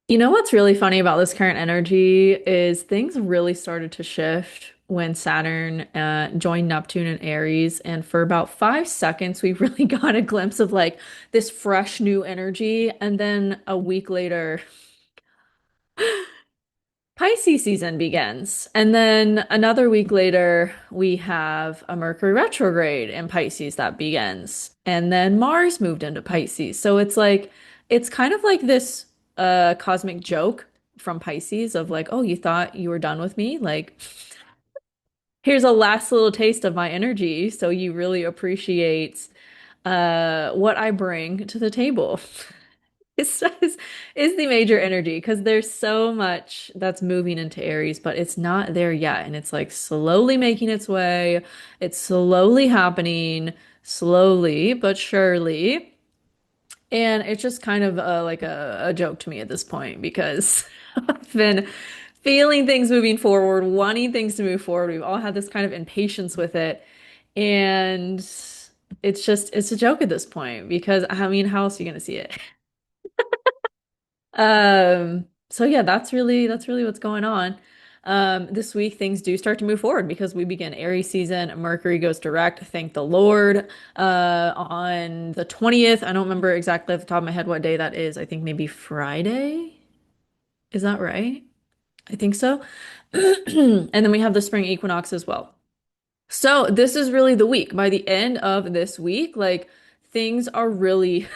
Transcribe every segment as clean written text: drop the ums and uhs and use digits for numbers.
You know what's really funny about this current energy is things really started to shift when Saturn joined Neptune and Aries, and for about 5 seconds we really got a glimpse of like this fresh new energy, and then a week later Pisces season begins, and then another week later we have a Mercury retrograde in Pisces that begins, and then Mars moved into Pisces. So it's like it's kind of like this cosmic joke from Pisces of like, oh, you thought you were done with me? Like, here's a last little taste of my energy, so you really appreciate what I bring to the table. Is the major energy because there's so much that's moving into Aries, but it's not there yet. And it's like slowly making its way. It's slowly happening, slowly but surely. And it's just kind of like a joke to me at this point because I've been feeling things moving forward, wanting things to move forward. We've all had this kind of impatience with it. And it's a joke at this point because I mean, how else are you going to see it? So yeah, that's really what's going on. This week things do start to move forward because we begin Aries season. Mercury goes direct, thank the Lord. On the 20th, I don't remember exactly off the top of my head what day that is. I think maybe Friday. Is that right? I think so. And then we have the spring equinox as well. So this is really the week. By the end of this week, like things are really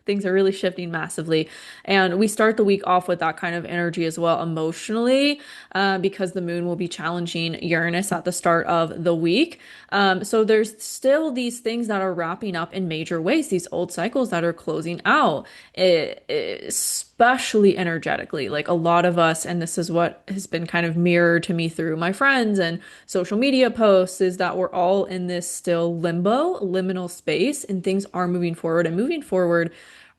things are really shifting massively. And we start the week off with that kind of energy as well emotionally, because the moon will be challenging Uranus at the start of the week. So there's still these things that are wrapping up in major ways, these old cycles that are closing out, especially energetically. Like a lot of us, and this is what has been kind of mirrored to me through my friends and social media posts, is that we're all in this still limbo, liminal space, and things are moving forward and moving forward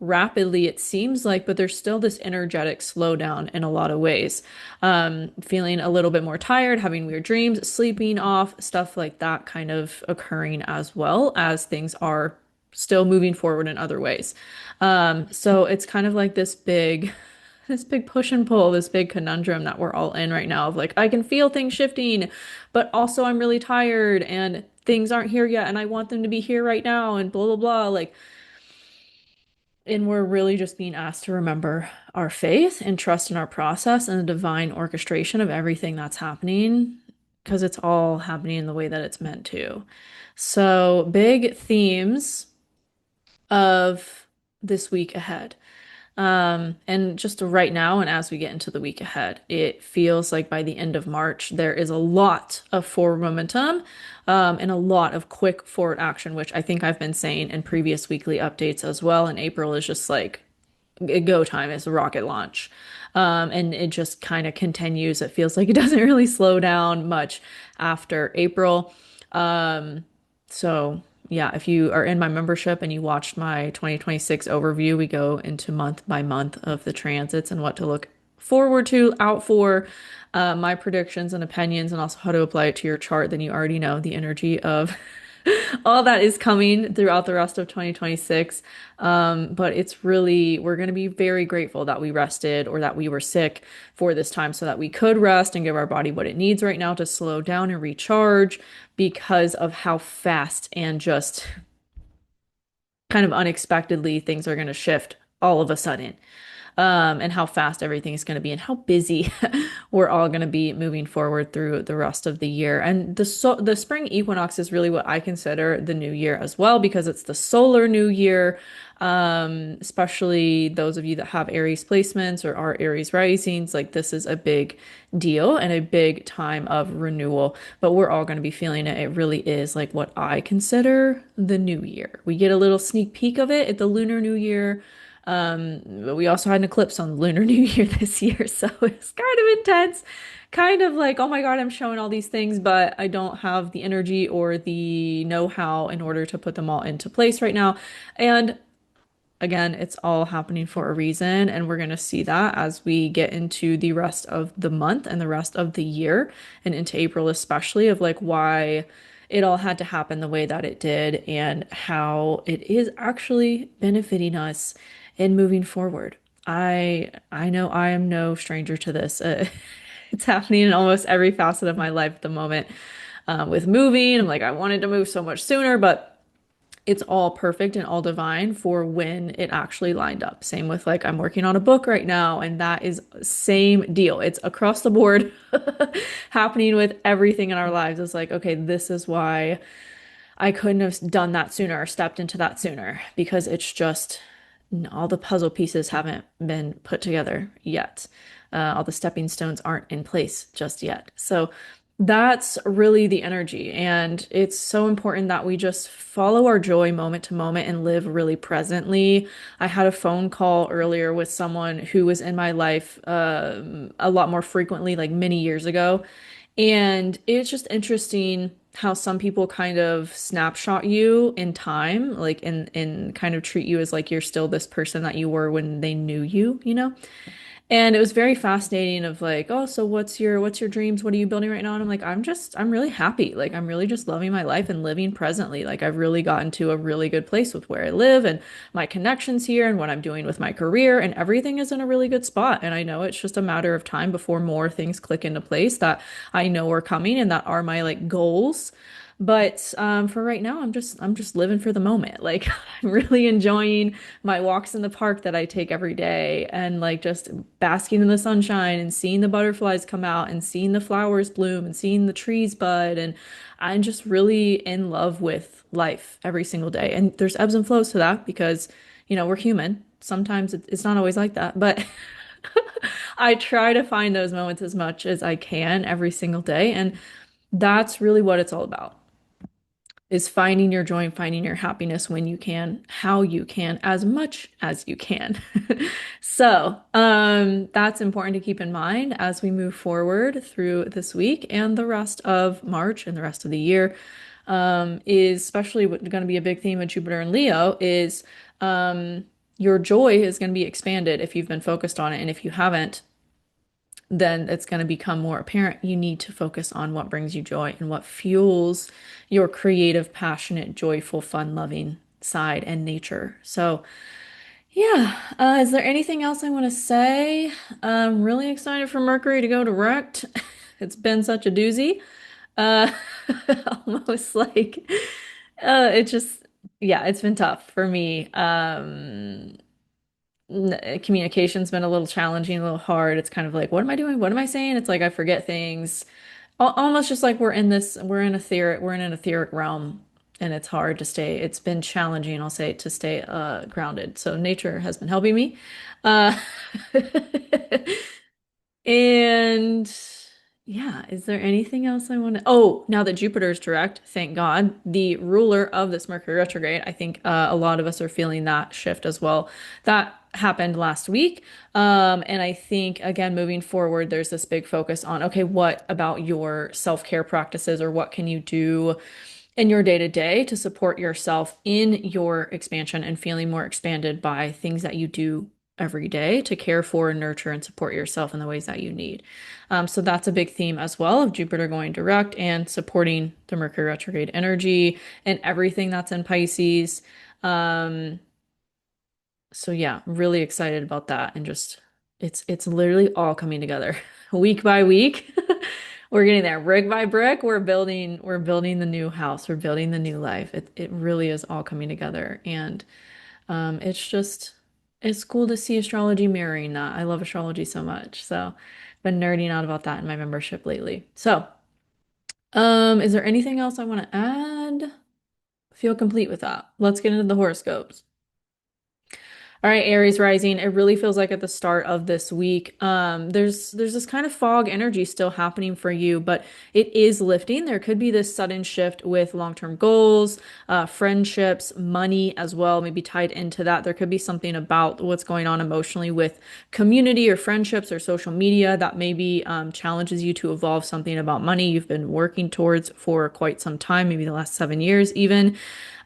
rapidly, it seems like, but there's still this energetic slowdown in a lot of ways. Feeling a little bit more tired, having weird dreams, sleeping off, stuff like that kind of occurring as well as things are still moving forward in other ways. So it's kind of like this big push and pull, this big conundrum that we're all in right now of like, I can feel things shifting, but also I'm really tired and things aren't here yet and I want them to be here right now and blah, blah, blah. Like, and we're really just being asked to remember our faith and trust in our process and the divine orchestration of everything that's happening because it's all happening in the way that it's meant to. So, big themes of this week ahead. And just right now, and as we get into the week ahead, it feels like by the end of March, there is a lot of forward momentum, and a lot of quick forward action, which I think I've been saying in previous weekly updates as well. And April is just like go time, it's a rocket launch. And it just kind of continues. It feels like it doesn't really slow down much after April. Um, so yeah, if you are in my membership and you watched my 2026 overview, we go into month by month of the transits and what to look forward to, out for, my predictions and opinions, and also how to apply it to your chart. Then you already know the energy of all that is coming throughout the rest of 2026. But it's really, we're going to be very grateful that we rested or that we were sick for this time so that we could rest and give our body what it needs right now to slow down and recharge because of how fast and just kind of unexpectedly things are going to shift all of a sudden, and how fast everything is going to be and how busy we're all going to be moving forward through the rest of the year. And the spring equinox is really what I consider the new year as well because it's the solar new year. Especially those of you that have Aries placements or are Aries risings, like this is a big deal and a big time of renewal. But we're all going to be feeling it. It really is like what I consider the new year. We get a little sneak peek of it at the Lunar New Year. But we also had an eclipse on Lunar New Year this year, so it's kind of intense. Kind of like, oh my God, I'm showing all these things, but I don't have the energy or the know-how in order to put them all into place right now. And again, it's all happening for a reason, and we're going to see that as we get into the rest of the month and the rest of the year and into April, especially, of like why it all had to happen the way that it did and how it is actually benefiting us in moving forward. I know I am no stranger to this. It's happening in almost every facet of my life at the moment. With moving, I'm like, I wanted to move so much sooner, but it's all perfect and all divine for when it actually lined up. Same with like I'm working on a book right now, and that is same deal. It's across the board happening with everything in our lives. It's like, okay, this is why I couldn't have done that sooner or stepped into that sooner because it's just all the puzzle pieces haven't been put together yet. All the stepping stones aren't in place just yet. So that's really the energy. And it's so important that we just follow our joy moment to moment and live really presently. I had a phone call earlier with someone who was in my life a lot more frequently, like many years ago. And it's just interesting how some people kind of snapshot you in time, like and kind of treat you as like you're still this person that you were when they knew you, you know? And it was very fascinating of like, oh, so what's your dreams? What are you building right now? And I'm like, I'm really happy. Like I'm really just loving my life and living presently. Like I've really gotten to a really good place with where I live and my connections here and what I'm doing with my career and everything is in a really good spot. And I know it's just a matter of time before more things click into place that I know are coming and that are my like goals. But for right now, I'm just living for the moment. Like I'm really enjoying my walks in the park that I take every day and like just basking in the sunshine and seeing the butterflies come out and seeing the flowers bloom and seeing the trees bud. And I'm just really in love with life every single day. And there's ebbs and flows to that because, we're human. Sometimes it's not always like that, but I try to find those moments as much as I can every single day. And that's really what it's all about is finding your joy and finding your happiness when you can, how you can, as much as you can. So, that's important to keep in mind as we move forward through this week and the rest of March and the rest of the year. Is especially what going to be a big theme of Jupiter and Leo is your joy is going to be expanded if you've been focused on it. And if you haven't, then it's going to become more apparent. You need to focus on what brings you joy and what fuels your creative, passionate, joyful, fun-loving side and nature. So, yeah, is there anything else I want to say? I'm really excited for Mercury to go direct. It's been such a doozy. Uh, almost like it just, yeah, it's been tough for me. Communication's been a little challenging, a little hard. It's kind of like, what am I doing? What am I saying? It's like I forget things. Almost just like we're in an etheric realm and it's hard to stay. It's been challenging, I'll say, to stay grounded. So nature has been helping me. Uh And yeah, is there anything else I want to? Oh, now that Jupiter's direct, thank God, the ruler of this Mercury retrograde, I think a lot of us are feeling that shift as well. That happened last week. And I think, again, moving forward, there's this big focus on, okay, what about your self-care practices or what can you do in your day to day to support yourself in your expansion and feeling more expanded by things that you do every day to care for, nurture, and support yourself in the ways that you need. So that's a big theme as well of Jupiter going direct and supporting the Mercury retrograde energy and everything that's in Pisces. Um, so yeah, really excited about that and just it's literally all coming together week by week. We're getting there brick by brick. We're building the new house. We're building the new life. It really is all coming together and it's just it's cool to see astrology mirroring that. I love astrology so much. So been nerding out about that in my membership lately. So, is there anything else I want to add? Feel complete with that. Let's get into the horoscopes. All right, Aries Rising. It really feels like at the start of this week, there's this kind of fog energy still happening for you, but it is lifting. There could be this sudden shift with long-term goals, friendships, money as well, maybe tied into that. There could be something about what's going on emotionally with community or friendships or social media that maybe challenges you to evolve something about money you've been working towards for quite some time, maybe the last 7 years even.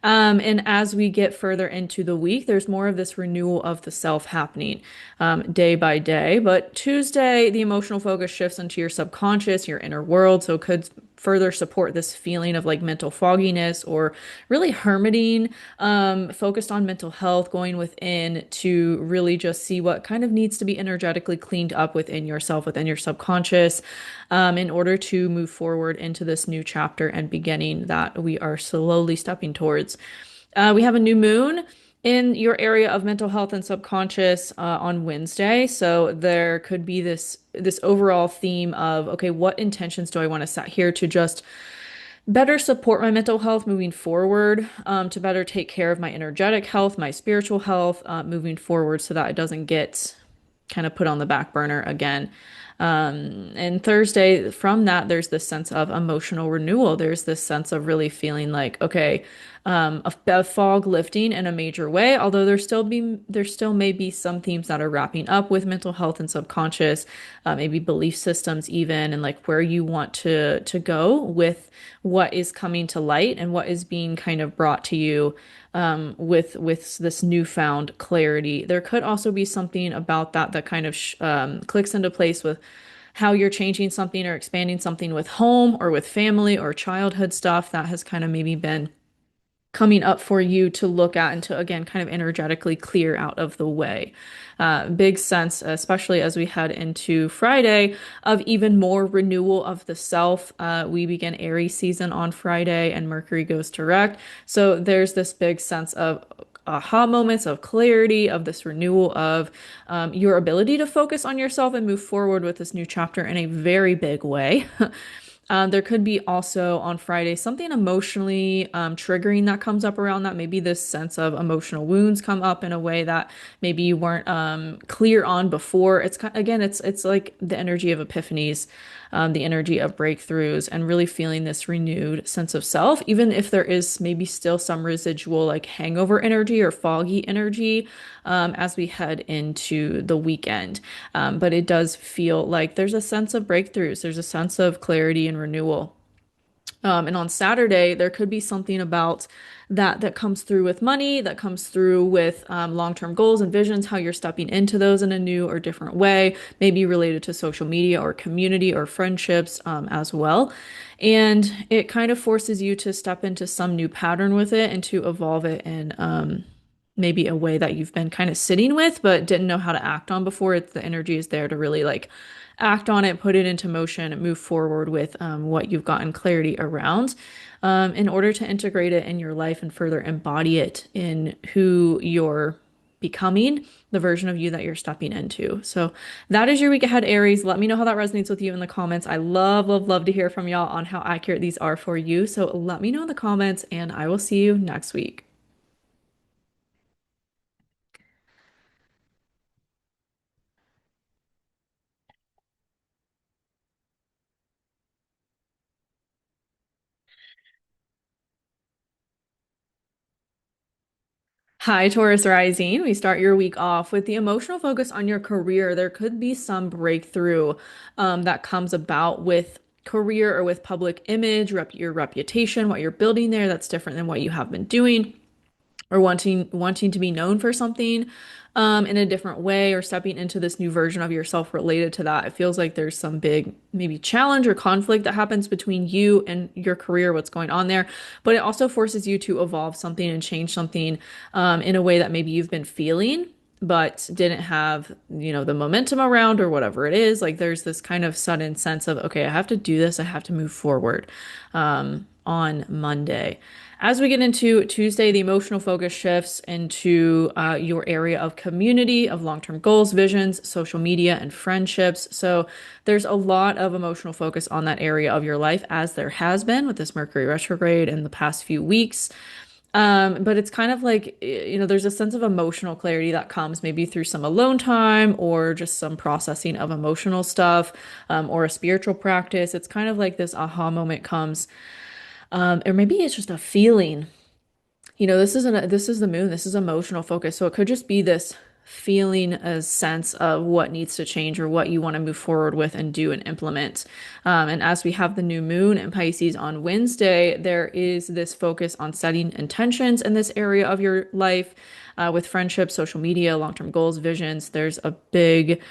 And as we get further into the week, there's more of this renewal of the self happening day by day. But Tuesday, the emotional focus shifts into your subconscious, your inner world. So it could further support this feeling of like mental fogginess or really hermiting, focused on mental health, going within to really just see what kind of needs to be energetically cleaned up within yourself, within your subconscious, in order to move forward into this new chapter and beginning that we are slowly stepping towards. We have a new moon in your area of mental health and subconscious on Wednesday. So there could be this overall theme of, okay, what intentions do I want to set here to just better support my mental health moving forward, to better take care of my energetic health, my spiritual health, moving forward so that it doesn't get kind of put on the back burner again. And Thursday, from that, there's this sense of emotional renewal. There's this sense of really feeling like, okay, a fog lifting in a major way. Although there still may be some themes that are wrapping up with mental health and subconscious, maybe belief systems even, and like where you want to go with what is coming to light and what is being kind of brought to you, with this newfound clarity. There could also be something about that kind of clicks into place with how you're changing something or expanding something with home or with family or childhood stuff that has kind of maybe been coming up for you to look at and to again kind of energetically clear out of the way. Big sense, especially as we head into Friday, of even more renewal of the self. We begin Aries season on Friday and Mercury goes direct. So there's this big sense of aha moments of clarity, of this renewal of your ability to focus on yourself and move forward with this new chapter in a very big way. There could be also on Friday something emotionally triggering that comes up around that. Maybe this sense of emotional wounds come up in a way that maybe you weren't clear on before. Again, it's like the energy of epiphanies, the energy of breakthroughs, and really feeling this renewed sense of self, even if there is maybe still some residual like hangover energy or foggy energy as we head into the weekend. But it does feel like there's a sense of breakthroughs, there's a sense of clarity and renewal. And on Saturday, there could be something about that comes through with money, that comes through with long-term goals and visions, how you're stepping into those in a new or different way, maybe related to social media or community or friendships as well. And it kind of forces you to step into some new pattern with it and to evolve it in maybe a way that you've been kind of sitting with but didn't know how to act on before. The energy is there to really like act on it, put it into motion, and move forward with what you've gotten clarity around, in order to integrate it in your life and further embody it in who you're becoming, the version of you that you're stepping into. So that is your week ahead, Aries. Let me know how that resonates with you in the comments. I love, love, love to hear from y'all on how accurate these are for you. So let me know in the comments, and I will see you next week. Hi, Taurus Rising. We start your week off with the emotional focus on your career. There could be some breakthrough that comes about with career or with public image, your reputation, what you're building there that's different than what you have been doing, or wanting to be known for something in a different way, or stepping into this new version of yourself related to that. It feels like there's some big maybe challenge or conflict that happens between you and your career, what's going on there. But it also forces you to evolve something and change something in a way that maybe you've been feeling but didn't have, the momentum around or whatever it is. Like there's this kind of sudden sense of, okay, I have to do this. I have to move forward on Monday. As we get into Tuesday, the emotional focus shifts into your area of community, of long-term goals, visions, social media, and friendships. So there's a lot of emotional focus on that area of your life, as there has been with this Mercury retrograde in the past few weeks. But it's kind of like, there's a sense of emotional clarity that comes maybe through some alone time or just some processing of emotional stuff, or a spiritual practice. It's kind of like this aha moment comes, or maybe it's just a feeling. This is the moon, this is emotional focus. So it could just be this feeling, a sense of what needs to change or what you want to move forward with and do and implement. And as we have the new moon in Pisces on Wednesday, there is this focus on setting intentions in this area of your life, with friendships, social media, long-term goals, visions. There's a big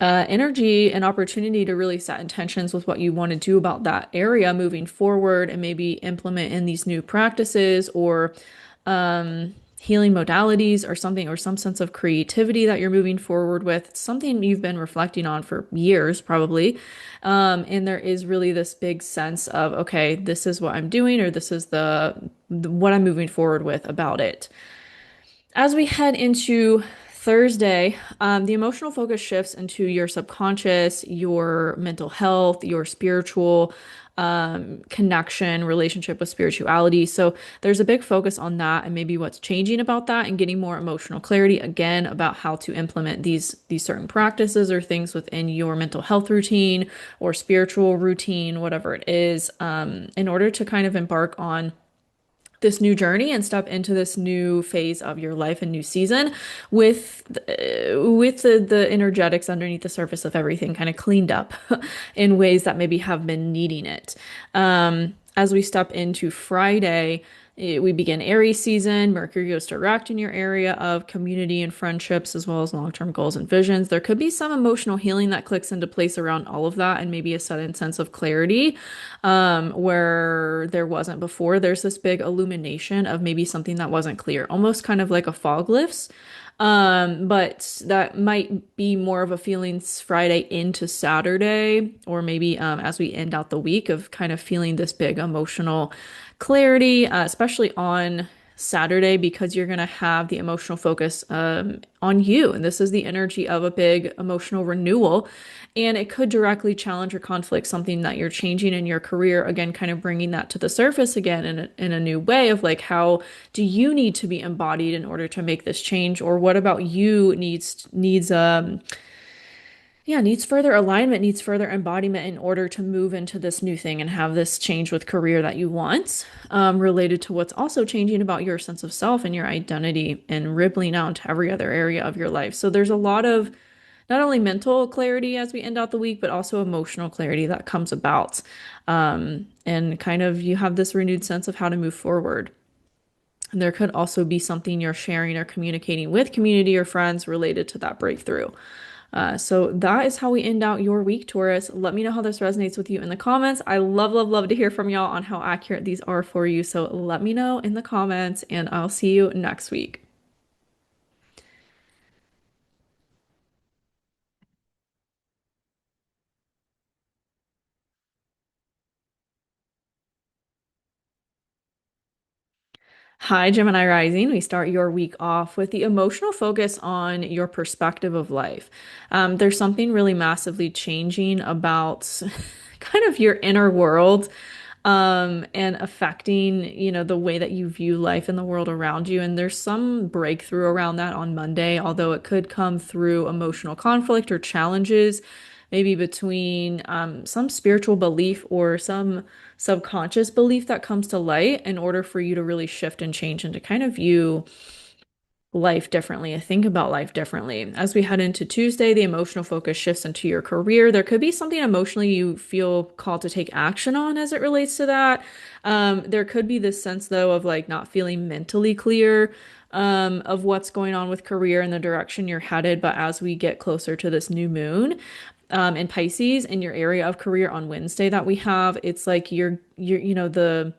energy and opportunity to really set intentions with what you want to do about that area moving forward and maybe implement in these new practices or healing modalities or something or some sense of creativity that you're moving forward with. It's something you've been reflecting on for years, probably. And there is really this big sense of, okay, this is what I'm doing, or this is the what I'm moving forward with about it. As we head into Thursday, the emotional focus shifts into your subconscious, your mental health, your spiritual connection, relationship with spirituality. So there's a big focus on that and maybe what's changing about that and getting more emotional clarity again about how to implement these certain practices or things within your mental health routine or spiritual routine, whatever it is, in order to kind of embark on this new journey and step into this new phase of your life and new season with the energetics underneath the surface of everything kind of cleaned up in ways that maybe have been needing it. As we step into Friday, we begin Aries season. Mercury goes direct in your area of community and friendships, as well as long-term goals and visions. There could be some emotional healing that clicks into place around all of that, and maybe a sudden sense of clarity where there wasn't before. There's this big illumination of maybe something that wasn't clear, almost kind of like a fog lifts. But that might be more of a feelings Friday into Saturday, or maybe as we end out the week of kind of feeling this big emotional clarity, especially on Saturday, because you're going to have the emotional focus on you. And this is the energy of a big emotional renewal. And it could directly challenge or conflict something that you're changing in your career. Again, kind of bringing that to the surface again in a new way of like, how do you need to be embodied in order to make this change? Or what about you needs further alignment, needs further embodiment in order to move into this new thing and have this change with career that you want, related to what's also changing about your sense of self and your identity and rippling out into every other area of your life. So there's a lot of not only mental clarity as we end out the week, but also emotional clarity that comes about. And kind of you have this renewed sense of how to move forward. And there could also be something you're sharing or communicating with community or friends related to that breakthrough. So that is how we end out your week, Taurus. Let me know how this resonates with you in the comments. I love, love, love to hear from y'all on how accurate these are for you. So let me know in the comments, and I'll see you next week. Hi, Gemini Rising. We start your week off with the emotional focus on your perspective of life. There's something really massively changing about kind of your inner world, and affecting, the way that you view life and the world around you. And there's some breakthrough around that on Monday, although it could come through emotional conflict or challenges, maybe between some spiritual belief or some subconscious belief that comes to light in order for you to really shift and change and to kind of view life differently and think about life differently. As we head into Tuesday, the emotional focus shifts into your career. There could be something emotionally you feel called to take action on as it relates to that. There could be this sense, though, of like not feeling mentally clear of what's going on with career and the direction you're headed. But as we get closer to this new moon, in Pisces in your area of career on Wednesday that we have, it's like the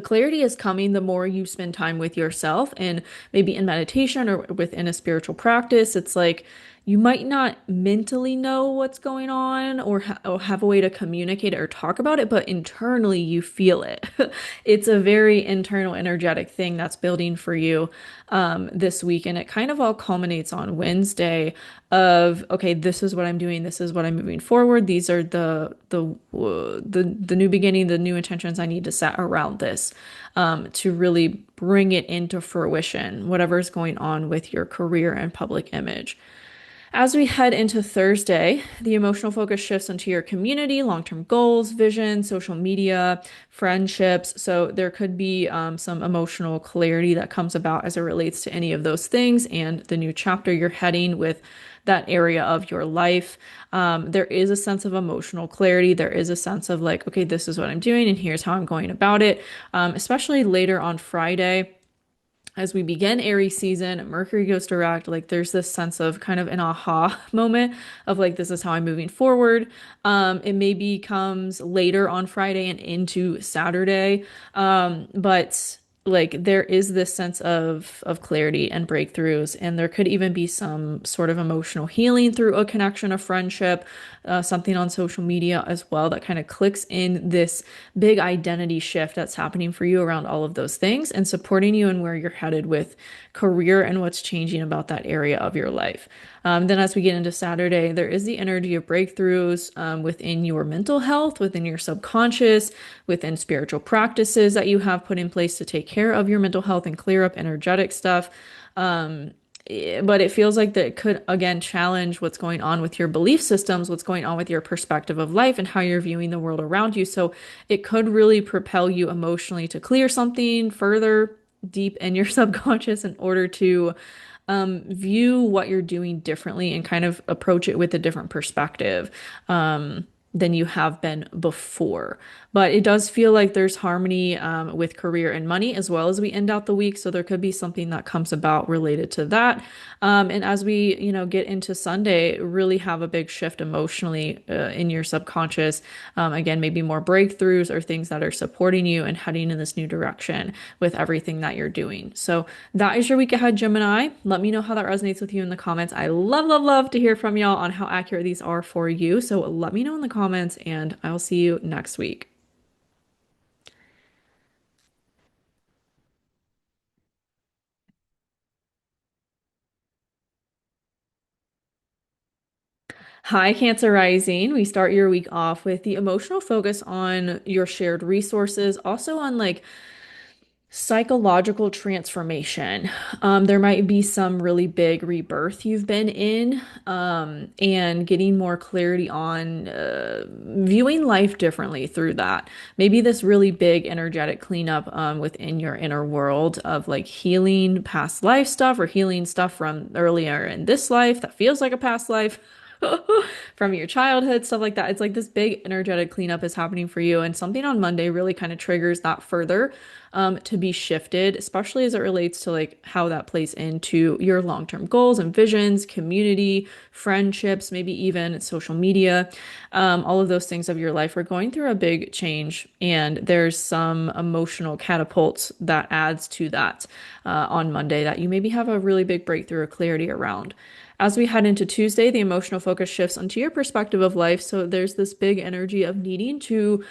clarity is coming the more you spend time with yourself and maybe in meditation or within a spiritual practice. It's like you might not mentally know what's going on or have a way to communicate it or talk about it, but internally you feel it. It's a very internal, energetic thing that's building for you this week. And it kind of all culminates on Wednesday of, okay, this is what I'm doing. This is what I'm moving forward. These are the new beginning, the new intentions I need to set around this, to really bring it into fruition, whatever's going on with your career and public image. As we head into Thursday, the emotional focus shifts into your community, long-term goals, vision, social media, friendships. So there could be some emotional clarity that comes about as it relates to any of those things and the new chapter you're heading with that area of your life. There is a sense of emotional clarity. There is a sense of like, okay, this is what I'm doing and here's how I'm going about it. Especially later on Friday, as we begin Aries season, Mercury goes direct. Like there's this sense of kind of an aha moment of like, this is how I'm moving forward. It maybe comes later on Friday and into Saturday. But like there is this sense of clarity and breakthroughs, and there could even be some sort of emotional healing through a connection, a friendship, something on social media as well that kind of clicks in this big identity shift that's happening for you around all of those things and supporting you in where you're headed with career and what's changing about that area of your life. Then, as we get into Saturday, there is the energy of breakthroughs within your mental health, within your subconscious, within spiritual practices that you have put in place to take care of your mental health and clear up energetic stuff. Um, but it feels like that it could again challenge what's going on with your belief systems, what's going on with your perspective of life and how you're viewing the world around you. So it could really propel you emotionally to clear something further deep in your subconscious in order to view what you're doing differently and kind of approach it with a different perspective. Than you have been before. But it does feel like there's harmony with career and money as well as we end out the week. So there could be something that comes about related to that. And as we, get into Sunday, really have a big shift emotionally in your subconscious. Again, maybe more breakthroughs or things that are supporting you and heading in this new direction with everything that you're doing. So that is your week ahead, Gemini. Let me know how that resonates with you in the comments. I love, love, love to hear from y'all on how accurate these are for you. So let me know in the comments, and I'll see you next week. Hi, Cancer Rising. We start your week off with the emotional focus on your shared resources, also on like psychological transformation. There might be some really big rebirth you've been in, and getting more clarity on viewing life differently through that. Maybe this really big energetic cleanup within your inner world of like healing past life stuff or healing stuff from earlier in this life that feels like a past life. From your childhood, stuff like that. It's like this big energetic cleanup is happening for you, and something on Monday really kind of triggers that further to be shifted, especially as it relates to like how that plays into your long-term goals and visions, community, friendships, maybe even social media. All of those things of your life are going through a big change, and there's some emotional catapults that adds to that on Monday that you maybe have a really big breakthrough or clarity around. As we head into Tuesday, the emotional focus shifts onto your perspective of life. So there's this big energy of needing to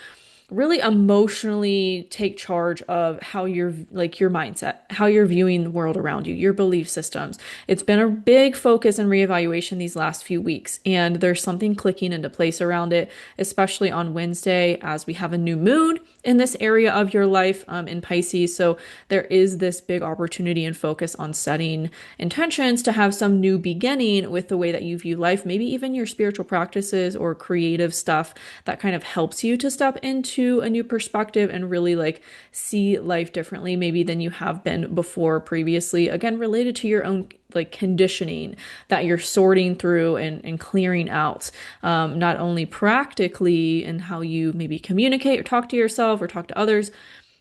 really emotionally take charge of how you're like your mindset, how you're viewing the world around you, your belief systems. It's been a big focus and reevaluation these last few weeks, and there's something clicking into place around it, especially on Wednesday as we have a new moon in this area of your life in Pisces. So there is this big opportunity and focus on setting intentions to have some new beginning with the way that you view life, maybe even your spiritual practices or creative stuff that kind of helps you to step into a new perspective and really like see life differently maybe than you have been before previously. Again, related to your own like conditioning that you're sorting through and clearing out, not only practically in how you maybe communicate or talk to yourself or talk to others,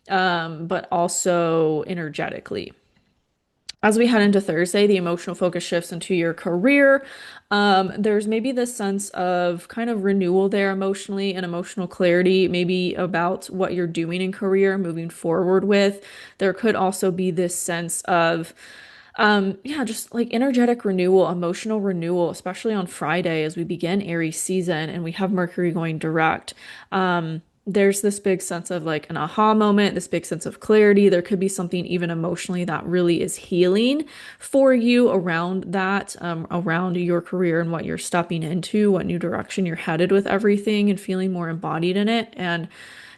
but also energetically. As we head into Thursday, the emotional focus shifts into your career. There's maybe this sense of kind of renewal there emotionally and emotional clarity, maybe about what you're doing in career, moving forward with. There could also be this sense of yeah, just like energetic renewal, emotional renewal, especially on Friday as we begin Aries season and we have Mercury going direct. There's this big sense of like an aha moment, this big sense of clarity. There could be something even emotionally that really is healing for you around that, around your career and what you're stepping into, what new direction you're headed with everything, and feeling more embodied in it. And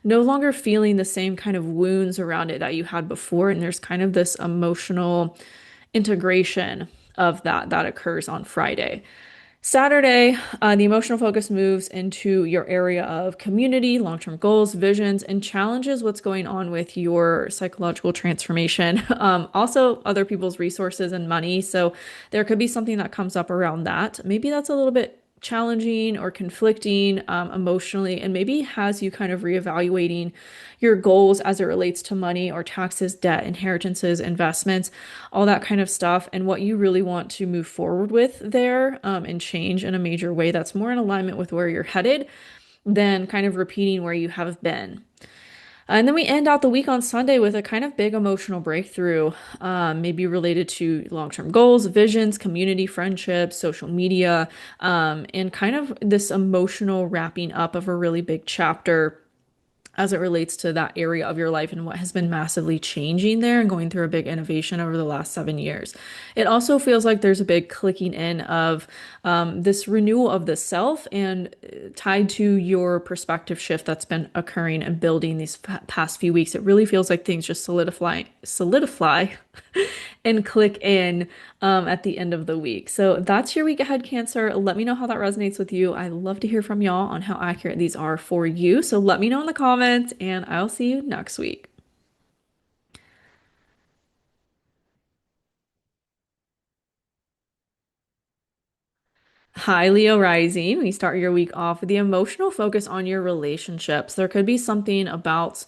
no longer feeling the same kind of wounds around it that you had before. And there's kind of this emotional integration of that occurs on Friday. Saturday, the emotional focus moves into your area of community, long-term goals, visions, and challenges what's going on with your psychological transformation. Also, other people's resources and money. So there could be something that comes up around that. Maybe that's a little bit challenging or conflicting emotionally, and maybe has you kind of reevaluating your goals as it relates to money or taxes, debt, inheritances, investments, all that kind of stuff, and what you really want to move forward with there and change in a major way that's more in alignment with where you're headed than kind of repeating where you have been. And then we end out the week on Sunday with a kind of big emotional breakthrough, maybe related to long-term goals, visions, community, friendships, social media, and kind of this emotional wrapping up of a really big chapter as it relates to that area of your life and what has been massively changing there and going through a big innovation over the last 7 years. It also feels like there's a big clicking in of this renewal of the self and tied to your perspective shift that's been occurring and building these past few weeks. It really feels like things just solidify and click in at the end of the week. So that's your week ahead, Cancer. Let me know how that resonates with you. I love to hear from y'all on how accurate these are for you. So let me know in the comments, and I'll see you next week. Hi, Leo Rising. We start your week off with the emotional focus on your relationships. There could be something about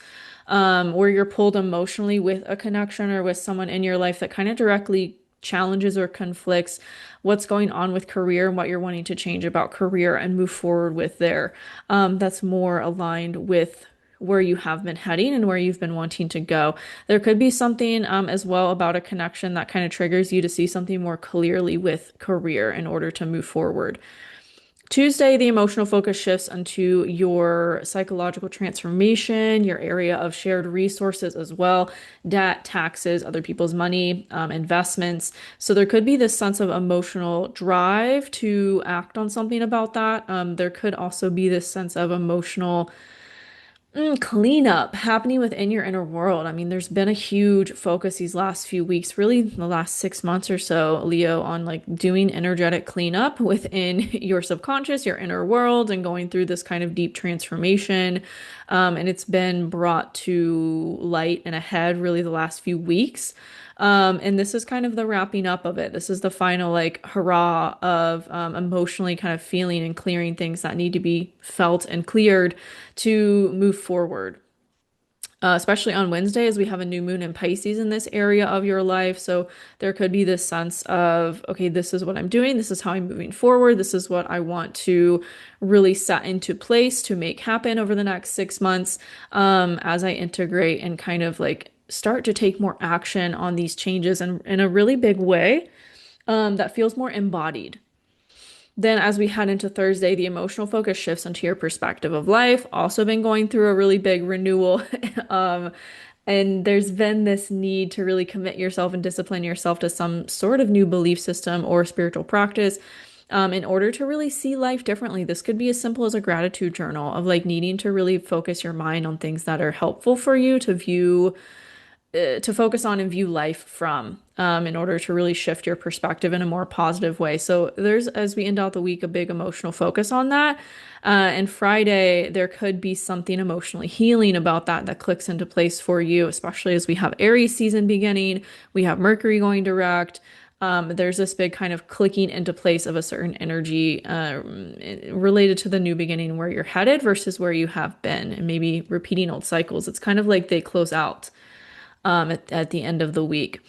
where you're pulled emotionally with a connection or with someone in your life that kind of directly challenges or conflicts what's going on with career and what you're wanting to change about career and move forward with there. That's more aligned with where you have been heading and where you've been wanting to go. There could be something as well about a connection that kind of triggers you to see something more clearly with career in order to move forward. Tuesday, the emotional focus shifts onto your psychological transformation, your area of shared resources as well, debt, taxes, other people's money, investments. So there could be this sense of emotional drive to act on something about that. There could also be this sense of emotional cleanup happening within your inner world. I mean, there's been a huge focus these last few weeks, really the last 6 months or so, Leo, on like doing energetic cleanup within your subconscious, your inner world, and going through this kind of deep transformation. And it's been brought to light and ahead really the last few weeks. And this is kind of the wrapping up of it. This is the final like hurrah of emotionally kind of feeling and clearing things that need to be felt and cleared to move forward. Especially on Wednesday, as we have a new moon in Pisces in this area of your life. So there could be this sense of, okay, this is what I'm doing. This is how I'm moving forward. This is what I want to really set into place to make happen over the next 6 months as I integrate and kind of like start to take more action on these changes and in a really big way that feels more embodied. Then, as we head into Thursday, the emotional focus shifts into your perspective of life. Also, been going through a really big renewal. um, and there's been this need to really commit yourself and discipline yourself to some sort of new belief system or spiritual practice in order to really see life differently. This could be as simple as a gratitude journal of like needing to really focus your mind on things that are helpful for you to view to focus on and view life from in order to really shift your perspective in a more positive way. So there's, as we end out the week, a big emotional focus on that. And Friday, there could be something emotionally healing about that that clicks into place for you, especially as we have Aries season beginning, we have Mercury going direct. There's this big kind of clicking into place of a certain energy related to the new beginning where you're headed versus where you have been, and maybe repeating old cycles. It's kind of like they close out at the end of the week.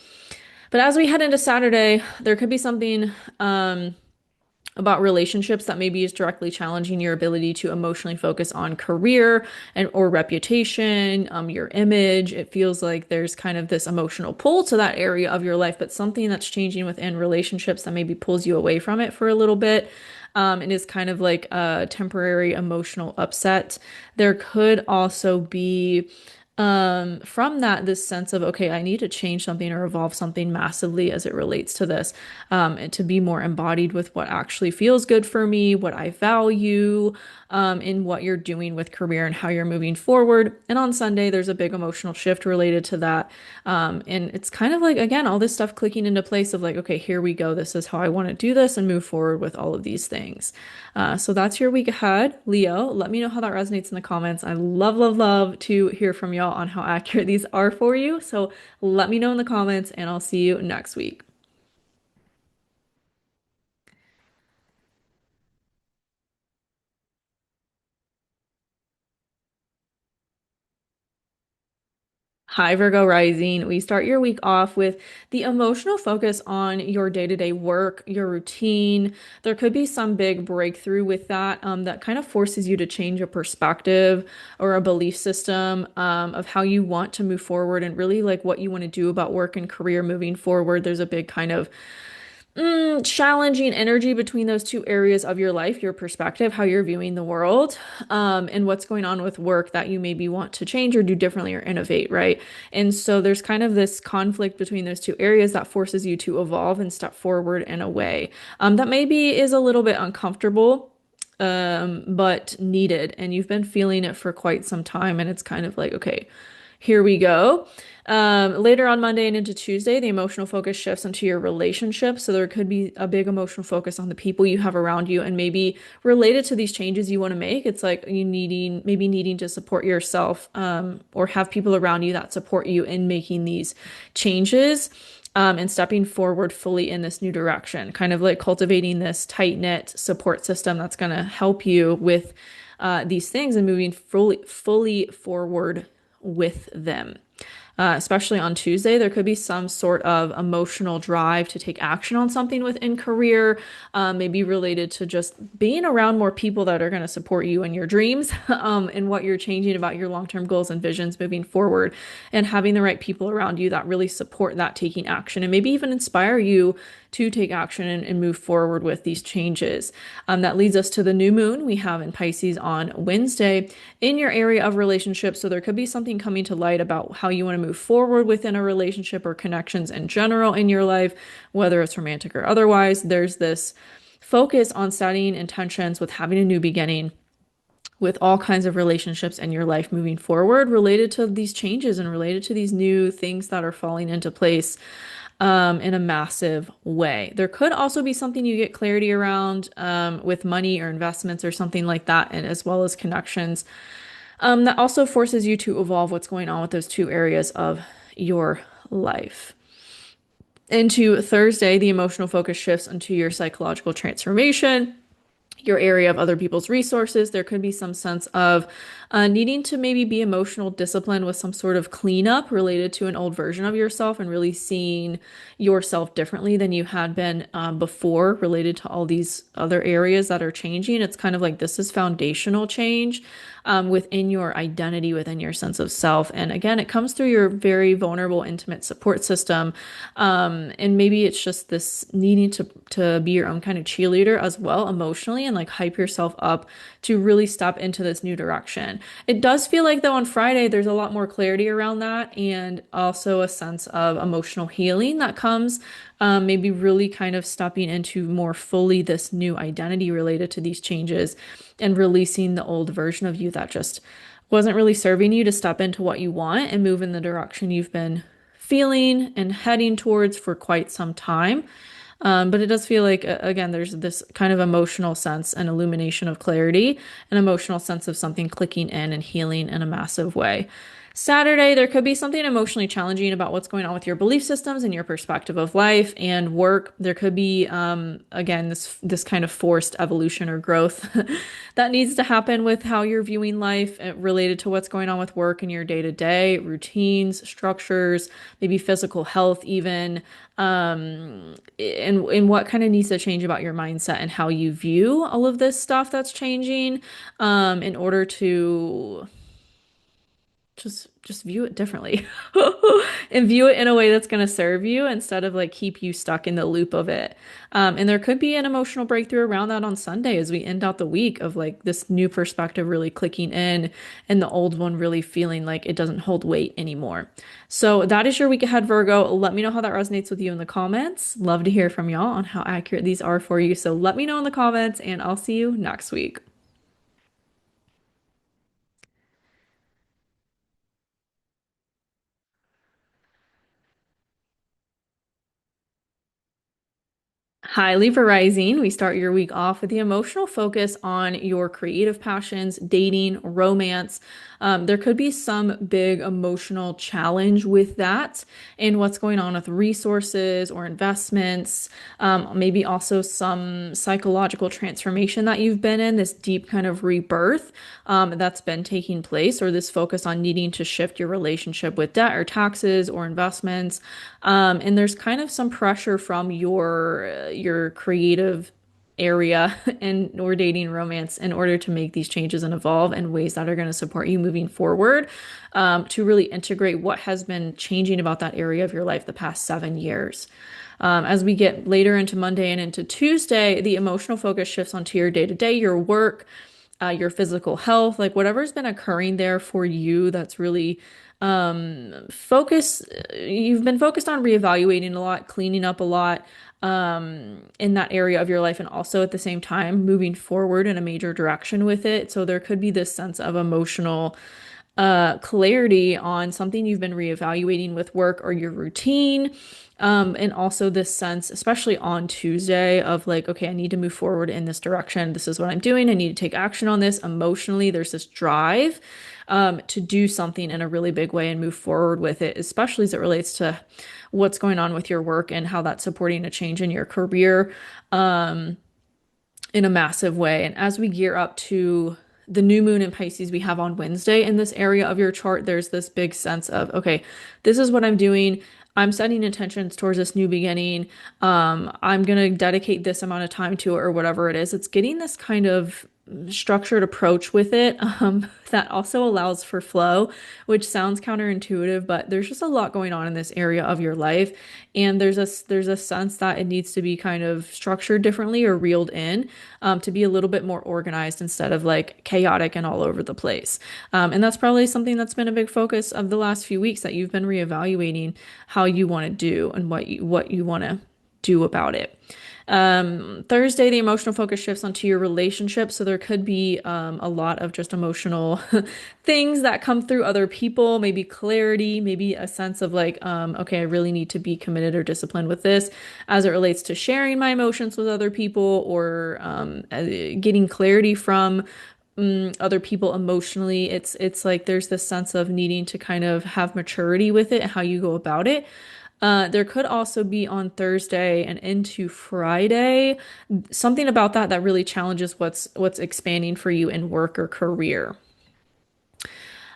But as we head into Saturday, there could be something about relationships that maybe is directly challenging your ability to emotionally focus on career and or reputation, your image. It feels like there's kind of this emotional pull to that area of your life, but something that's changing within relationships that maybe pulls you away from it for a little bit. And is kind of like a temporary emotional upset. There could also be from that this sense of, okay, I need to change something or evolve something massively as it relates to this, and to be more embodied with what actually feels good for me, what I value, in what you're doing with career and how you're moving forward. And on Sunday there's a big emotional shift related to that, and it's kind of like, again, all this stuff clicking into place of like, okay, here we go, this is how I want to do this and move forward with all of these things. So that's your week ahead, Leo. Let me know how that resonates in the comments. I love, love, love to hear from y'all on how accurate these are for you. So let me know in the comments, and I'll see you next week. 。Hi, Virgo Rising. We start your week off with the emotional focus on your day-to-day work, your routine. There could be some big breakthrough with that that kind of forces you to change a perspective or a belief system of how you want to move forward and really like what you want to do about work and career moving forward. There's a big kind of challenging energy between those two areas of your life, your perspective, how you're viewing the world, and what's going on with work that you maybe want to change or do differently or innovate, right? And so there's kind of this conflict between those two areas that forces you to evolve and step forward in a way that maybe is a little bit uncomfortable. But needed, and you've been feeling it for quite some time, and it's kind of like, okay, here we go. Later on Monday and into Tuesday, the emotional focus shifts into your relationships. So there could be a big emotional focus on the people you have around you and maybe related to these changes you want to make. It's like you maybe needing to support yourself, or have people around you that support you in making these changes. And stepping forward fully in this new direction, kind of like cultivating this tight knit support system that's going to help you with these things and moving fully forward with them. Especially on Tuesday, there could be some sort of emotional drive to take action on something within career, maybe related to just being around more people that are going to support you in your dreams, and what you're changing about your long-term goals and visions moving forward, and having the right people around you that really support that taking action and maybe even inspire you to take action and move forward with these changes. That leads us to the new moon we have in Pisces on Wednesday in your area of relationships. So there could be something coming to light about how you want to move forward within a relationship or connections in general in your life, whether it's romantic or otherwise. There's this focus on setting intentions with having a new beginning with all kinds of relationships in your life moving forward related to these changes and related to these new things that are falling into place in a massive way. There could also be something you get clarity around with money or investments or something like that, and as well as connections that also forces you to evolve what's going on with those two areas of your life. Into Thursday, the emotional focus shifts into your psychological transformation, your area of other people's resources. There could be some sense of needing to maybe be emotional discipline with some sort of cleanup related to an old version of yourself and really seeing yourself differently than you had been before related to all these other areas that are changing. It's kind of like this is foundational change within your identity, within your sense of self. And again, it comes through your very vulnerable, intimate support system. And maybe it's just this needing to be your own kind of cheerleader as well emotionally and like hype yourself up to really step into this new direction. It does feel like though on Friday there's a lot more clarity around that and also a sense of emotional healing that comes maybe really kind of stepping into more fully this new identity related to these changes and releasing the old version of you that just wasn't really serving you to step into what you want and move in the direction you've been feeling and heading towards for quite some time. But it does feel like, again, there's this kind of emotional sense and illumination of clarity, an emotional sense of something clicking in and healing in a massive way. Saturday, there could be something emotionally challenging about what's going on with your belief systems and your perspective of life and work. There could be, again, this kind of forced evolution or growth that needs to happen with how you're viewing life related to what's going on with work and your day-to-day routines, structures, maybe physical health, even and what kind of needs to change about your mindset and how you view all of this stuff that's changing in order to just view it differently and view it in a way that's going to serve you instead of like keep you stuck in the loop of it. And there could be an emotional breakthrough around that on Sunday as we end out the week of like this new perspective really clicking in and the old one really feeling like it doesn't hold weight anymore. So that is your week ahead, Virgo. Let me know how that resonates with you in the comments. Love to hear from y'all on how accurate these are for you. So let me know in the comments and I'll see you next week. Hi, Libra Rising. We start your week off with the emotional focus on your creative passions, dating, romance. There could be some big emotional challenge with that and what's going on with resources or investments. Maybe also some psychological transformation that you've been in, this deep kind of rebirth that's been taking place, or this focus on needing to shift your relationship with debt or taxes or investments. And there's kind of some pressure from your creative area and or dating romance in order to make these changes and evolve in ways that are going to support you moving forward, to really integrate what has been changing about that area of your life the past 7 years. As we get later into Monday and into Tuesday, the emotional focus shifts onto your day to day, your work, your physical health, like whatever's been occurring there for you that's really focus. You've been focused on reevaluating a lot, cleaning up a lot in that area of your life, and also at the same time moving forward in a major direction with it. So there could be this sense of emotional clarity on something you've been reevaluating with work or your routine. And also this sense, especially on Tuesday, of like, okay, I need to move forward in this direction. This is what I'm doing. I need to take action on this. Emotionally, there's this drive to do something in a really big way and move forward with it, especially as it relates to what's going on with your work and how that's supporting a change in your career in a massive way. And as we gear up to the new moon in Pisces we have on Wednesday in this area of your chart, there's this big sense of, okay, this is what I'm doing. I'm setting intentions towards this new beginning. I'm going to dedicate this amount of time to it or whatever it is. It's getting this kind of structured approach with it that also allows for flow, which sounds counterintuitive, but there's just a lot going on in this area of your life. And there's a sense that it needs to be kind of structured differently or reeled in to be a little bit more organized instead of like chaotic and all over the place. And that's probably something that's been a big focus of the last few weeks, that you've been reevaluating how you want to do and what you want to do about it. Thursday, the emotional focus shifts onto your relationship. So there could be a lot of just emotional things that come through other people, maybe clarity, maybe a sense of like, okay, I really need to be committed or disciplined with this as it relates to sharing my emotions with other people, or getting clarity from other people emotionally. It's like there's this sense of needing to kind of have maturity with it and how you go about it. There could also be on Thursday and into Friday something about that really challenges what's expanding for you in work or career.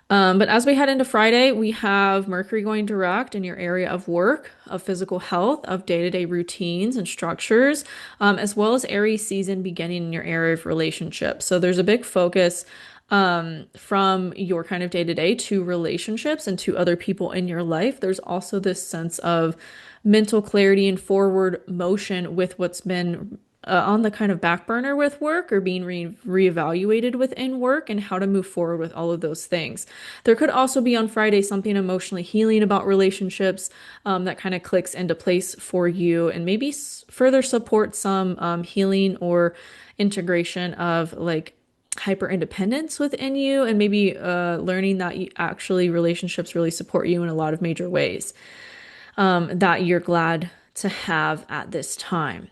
But as we head into Friday, we have Mercury going direct in your area of work, of physical health, of day-to-day routines and structures, as well as Aries season beginning in your area of relationships. So there's a big focus from your kind of day-to-day to relationships and to other people in your life. There's also this sense of mental clarity and forward motion with what's been on the kind of back burner with work, or being reevaluated within work, and how to move forward with all of those things. There could also be on Friday something emotionally healing about relationships that kind of clicks into place for you, and maybe further support some healing or integration of like hyper independence within you, and maybe learning that relationships really support you in a lot of major ways that you're glad to have at this time.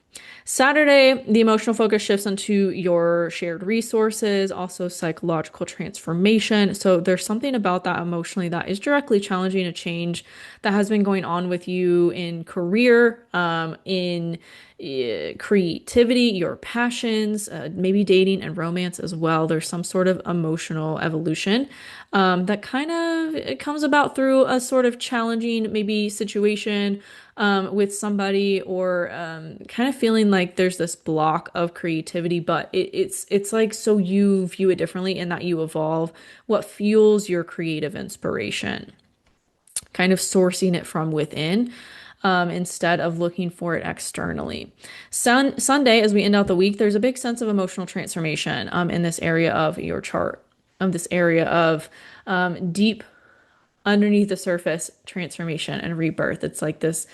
Saturday, the emotional focus shifts onto your shared resources, also psychological transformation. So there's something about that emotionally that is directly challenging a change that has been going on with you in career, in creativity, your passions, maybe dating and romance as well. There's some sort of emotional evolution that kind of it comes about through a sort of challenging maybe situation with somebody, or kind of feeling like there's this block of creativity, but it's like, so you view it differently in that you evolve what fuels your creative inspiration, kind of sourcing it from within. Instead of looking for it externally. Sunday, as we end out the week, there's a big sense of emotional transformation in this area of your chart, of this area of deep underneath the surface transformation and rebirth. It's like this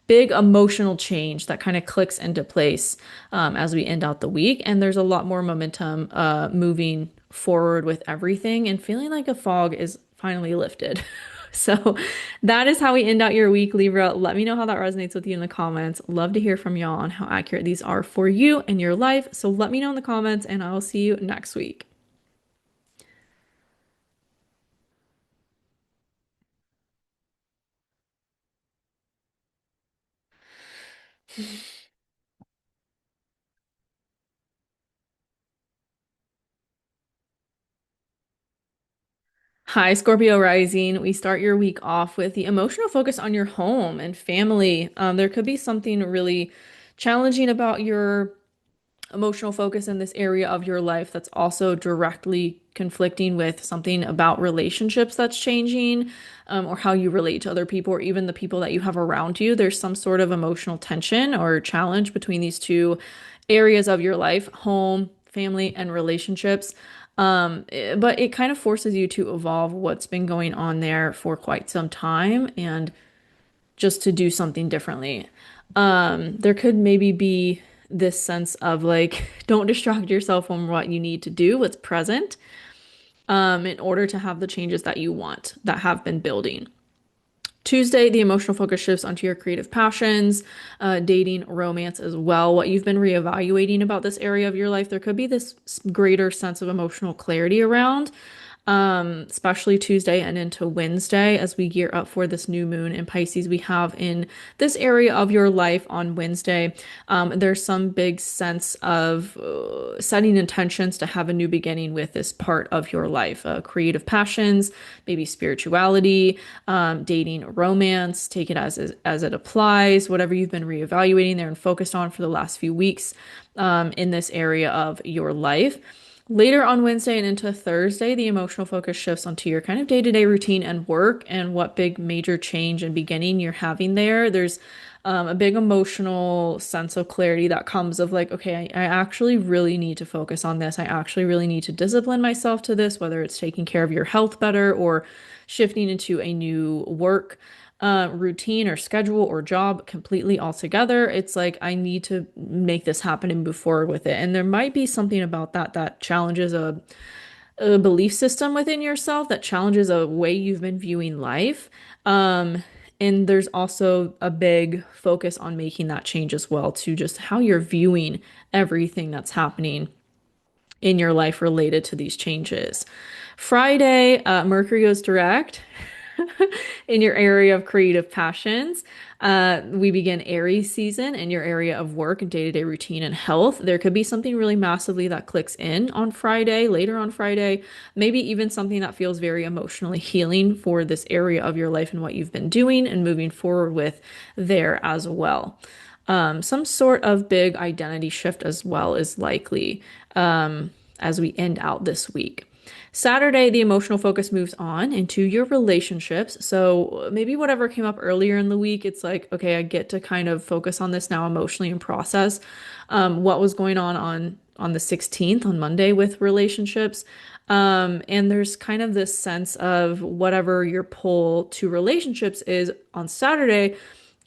big emotional change that kind of clicks into place as we end out the week. And there's a lot more momentum moving forward with everything, and feeling like a fog is finally lifted. So that is how we end out your week, Libra. Let me know how that resonates with you in the comments. Love to hear from y'all on how accurate these are for you and your life. So let me know in the comments, and I will see you next week. Hi, Scorpio Rising. We start your week off with the emotional focus on your home and family. There could be something really challenging about your emotional focus in this area of your life that's also directly conflicting with something about relationships that's changing, or how you relate to other people, or even the people that you have around you. There's some sort of emotional tension or challenge between these two areas of your life, home, family, and relationships. But it kind of forces you to evolve what's been going on there for quite some time and just to do something differently. There could maybe be this sense of like, don't distract yourself from what you need to do, what's present, in order to have the changes that you want that have been building. Tuesday, the emotional focus shifts onto your creative passions, dating, romance as well. What you've been reevaluating about this area of your life, there could be this greater sense of emotional clarity around, especially Tuesday and into Wednesday as we gear up for this new moon in Pisces we have in this area of your life on Wednesday. There's some big sense of setting intentions to have a new beginning with this part of your life, creative passions, maybe spirituality, dating, romance, take it as it applies, whatever you've been reevaluating there and focused on for the last few weeks, in this area of your life. Later on Wednesday and into Thursday, the emotional focus shifts onto your kind of day-to-day routine and work and what big major change and beginning you're having there. There's a big emotional sense of clarity that comes of like, okay, I actually really need to focus on this. I actually really need to discipline myself to this, whether it's taking care of your health better or shifting into a new work routine or schedule or job completely altogether. It's like I need to make this happen and move forward with it. And there might be something about that that challenges a belief system within yourself, that challenges a way you've been viewing life. And there's also a big focus on making that change as well to just how you're viewing everything that's happening in your life related to these changes. Friday, Mercury goes direct in your area of creative passions. We begin Aries season in your area of work and day-to-day routine and health. There could be something really massively that clicks in on Friday, later on Friday, maybe even something that feels very emotionally healing for this area of your life and what you've been doing and moving forward with there as well. Some sort of big identity shift as well is likely, as we end out this week. Saturday, the emotional focus moves on into your relationships. So maybe whatever came up earlier in the week, it's like, okay, I get to kind of focus on this now emotionally and process what was going on the 16th on Monday with relationships. And there's kind of this sense of whatever your pull to relationships is on Saturday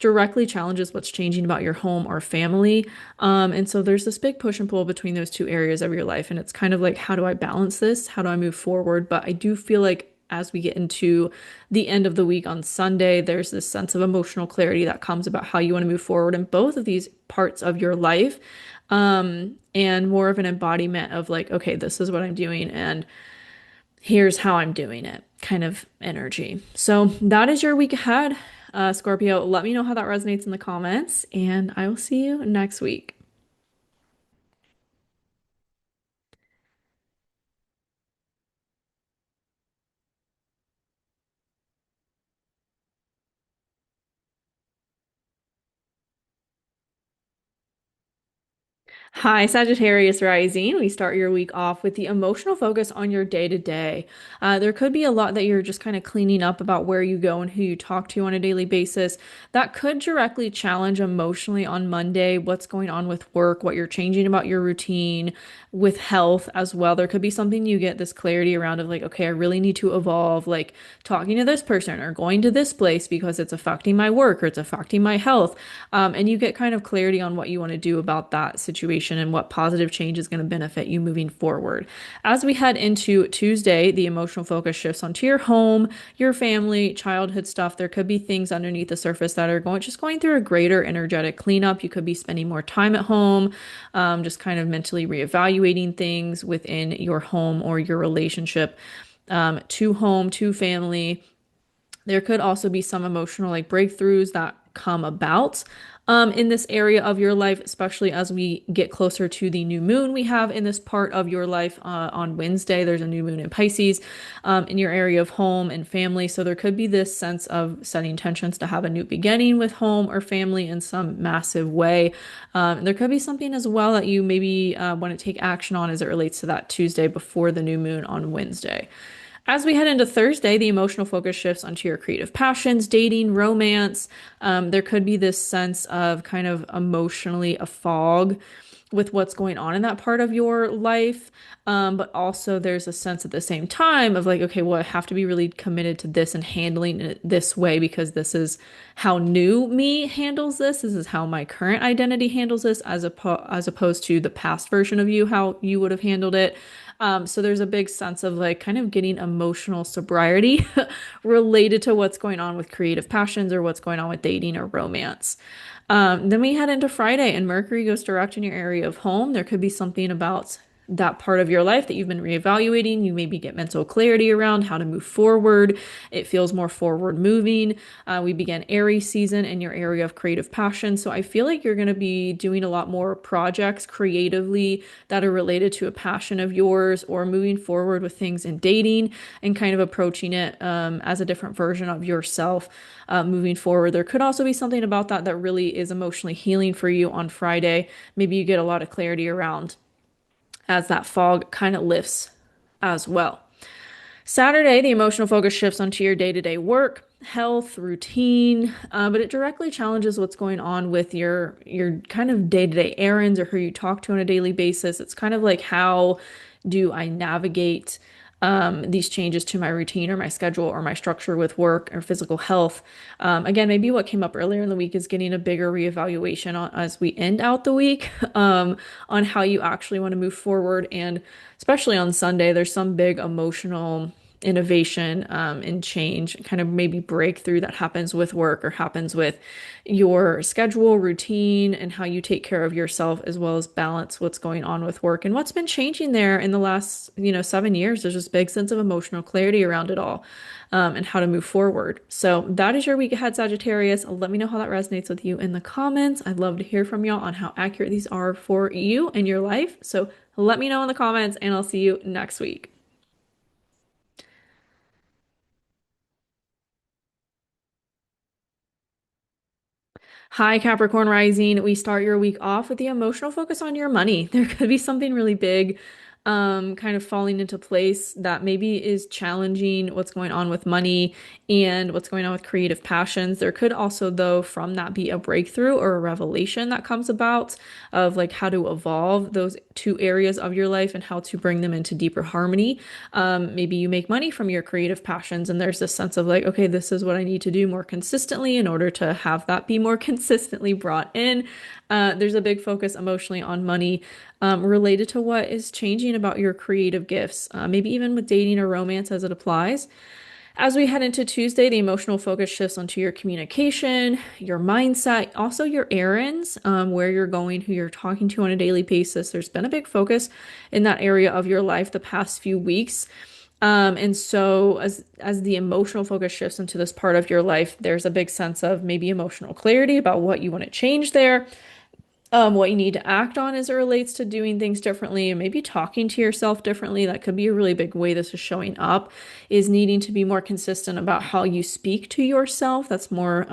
directly challenges what's changing about your home or family. And so there's this big push and pull between those two areas of your life. And it's kind of like, how do I balance this? How do I move forward? But I do feel like as we get into the end of the week on Sunday, there's this sense of emotional clarity that comes about how you want to move forward in both of these parts of your life. And more of an embodiment of like, okay, this is what I'm doing and here's how I'm doing it kind of energy. So that is your week ahead. Scorpio, let me know how that resonates in the comments, and I will see you next week. Hi, Sagittarius Rising. We start your week off with the emotional focus on your day to day. There could be a lot that you're just kind of cleaning up about where you go and who you talk to on a daily basis. That could directly challenge emotionally on Monday what's going on with work, what you're changing about your routine, with health as well. There could be something you get this clarity around of like, okay, I really need to evolve, like talking to this person or going to this place because it's affecting my work or it's affecting my health. And you get kind of clarity on what you want to do about that situation situation and what positive change is going to benefit you moving forward. As we head into Tuesday, the emotional focus shifts onto your home, your family, childhood stuff. There could be things underneath the surface that are going through a greater energetic cleanup. You could be spending more time at home, just kind of mentally reevaluating things within your home or your relationship to home, to family. There could also be some emotional like breakthroughs that come about in this area of your life, especially as we get closer to the new moon we have in this part of your life on Wednesday. There's a new moon in Pisces in your area of home and family. So there could be this sense of setting intentions to have a new beginning with home or family in some massive way. There could be something as well that you maybe want to take action on as it relates to that Tuesday before the new moon on Wednesday. As we head into Thursday, the emotional focus shifts onto your creative passions, dating, romance. There could be this sense of kind of emotionally a fog with what's going on in that part of your life. But also there's a sense at the same time of like, okay, well, I have to be really committed to this and handling it this way because this is how new me handles this. This is how my current identity handles this as opposed to the past version of you, how you would have handled it. So there's a big sense of like kind of getting emotional sobriety related to what's going on with creative passions or what's going on with dating or romance. Then we head into Friday and Mercury goes direct in your area of home. There could be something about that part of your life that you've been reevaluating. You maybe get mental clarity around how to move forward. It feels more forward moving. We begin Aries season in your area of creative passion. So I feel like you're going to be doing a lot more projects creatively that are related to a passion of yours or moving forward with things in dating and kind of approaching it as a different version of yourself moving forward. There could also be something about that that really is emotionally healing for you on Friday. Maybe you get a lot of clarity around as that fog kind of lifts as well. Saturday, the emotional focus shifts onto your day-to-day work, health, routine, but it directly challenges what's going on with your kind of day-to-day errands or who you talk to on a daily basis. It's kind of like how do I navigate these changes to my routine or my schedule or my structure with work or physical health. Again, maybe what came up earlier in the week is getting a bigger reevaluation as we end out the week on how you actually want to move forward. And especially on Sunday, there's some big emotional innovation and change, kind of maybe breakthrough that happens with work or happens with your schedule, routine, and how you take care of yourself, as well as balance what's going on with work and what's been changing there in the last, 7 years. There's this big sense of emotional clarity around it all, and how to move forward. So that is your week ahead, Sagittarius. Let me know how that resonates with you in the comments. I'd love to hear from y'all on how accurate these are for you and your life. So let me know in the comments, and I'll see you next week. Hi, Capricorn Rising. We start your week off with the emotional focus on your money. There could be something really big, kind of falling into place that maybe is challenging what's going on with money and what's going on with creative passions. There could also, though, from that be a breakthrough or a revelation that comes about of like how to evolve those two areas of your life and how to bring them into deeper harmony. Maybe you make money from your creative passions, and there's this sense of like, okay, this is what I need to do more consistently in order to have that be more consistently brought in. There's a big focus emotionally on money related to what is changing about your creative gifts, maybe even with dating or romance as it applies. As we head into Tuesday, the emotional focus shifts onto your communication, your mindset, also your errands, where you're going, who you're talking to on a daily basis. There's been a big focus in that area of your life the past few weeks. And so as the emotional focus shifts into this part of your life, there's a big sense of maybe emotional clarity about what you want to change there, what you need to act on as it relates to doing things differently and maybe talking to yourself differently. That could be a really big way this is showing up, is needing to be more consistent about how you speak to yourself. That's more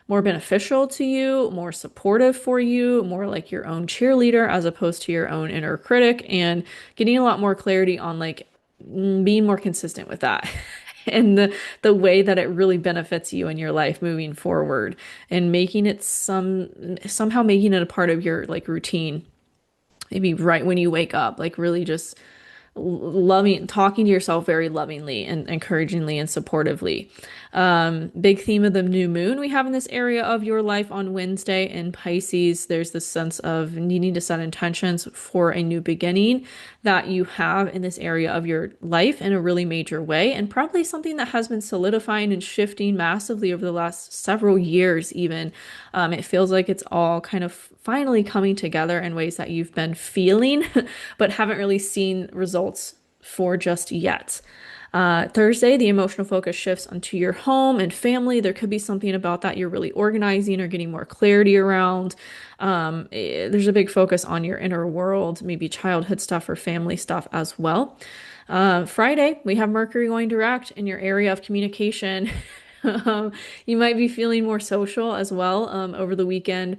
beneficial to you, more supportive for you, more like your own cheerleader as opposed to your own inner critic, and getting a lot more clarity on like being more consistent with that. And the way that it really benefits you in your life moving forward and making it somehow making it a part of your like routine, maybe right when you wake up, like really just loving, talking to yourself very lovingly and encouragingly and supportively. Big theme of the new moon we have in this area of your life on Wednesday in Pisces. There's this sense of needing to set intentions for a new beginning that you have in this area of your life in a really major way, and probably something that has been solidifying and shifting massively over the last several years, even. It feels like it's all kind of finally coming together in ways that you've been feeling, but haven't really seen results for just yet. Thursday, the emotional focus shifts onto your home and family. There could be something about that you're really organizing or getting more clarity around. There's a big focus on your inner world, maybe childhood stuff or family stuff as well. Friday, we have Mercury going direct in your area of communication. You might be feeling more social as well over the weekend.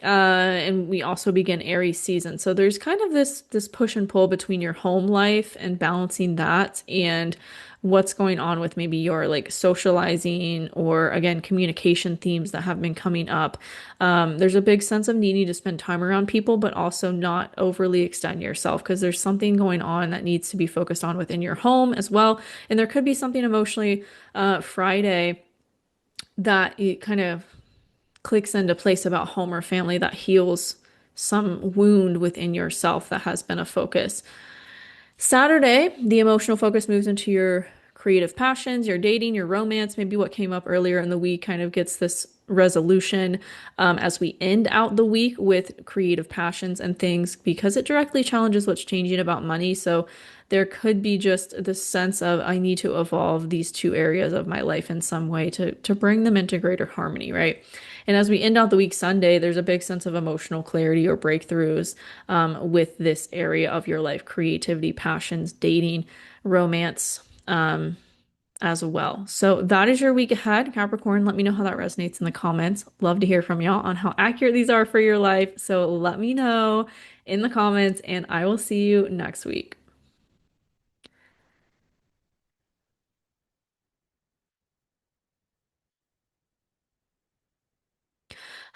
And we also begin Aries season. So there's kind of this push and pull between your home life and balancing that and what's going on with maybe your like socializing or again communication themes that have been coming up. There's a big sense of needing to spend time around people, but also not overly extend yourself because there's something going on that needs to be focused on within your home as well. And there could be something emotionally Friday that it kind of clicks into place about home or family that heals some wound within yourself that has been a focus. Saturday, the emotional focus moves into your creative passions, your dating, your romance, maybe what came up earlier in the week kind of gets this resolution as we end out the week with creative passions and things because it directly challenges what's changing about money. So there could be just this sense of I need to evolve these two areas of my life in some way to bring them into greater harmony, right? And as we end out the week Sunday, there's a big sense of emotional clarity or breakthroughs with this area of your life, creativity, passions, dating, romance, as well. So that is your week ahead, Capricorn. Let me know how that resonates in the comments. Love to hear from y'all on how accurate these are for your life. So let me know in the comments, and I will see you next week.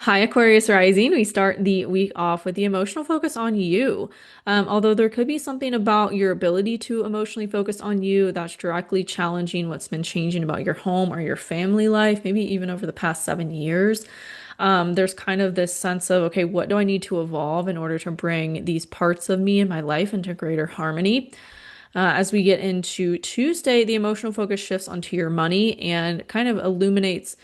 Hi, Aquarius Rising. We start the week off with the emotional focus on you. Although there could be something about your ability to emotionally focus on you that's directly challenging what's been changing about your home or your family life, maybe even over the past 7 years. There's kind of this sense of, okay, what do I need to evolve in order to bring these parts of me in my life into greater harmony? As we get into Tuesday, the emotional focus shifts onto your money and kind of illuminates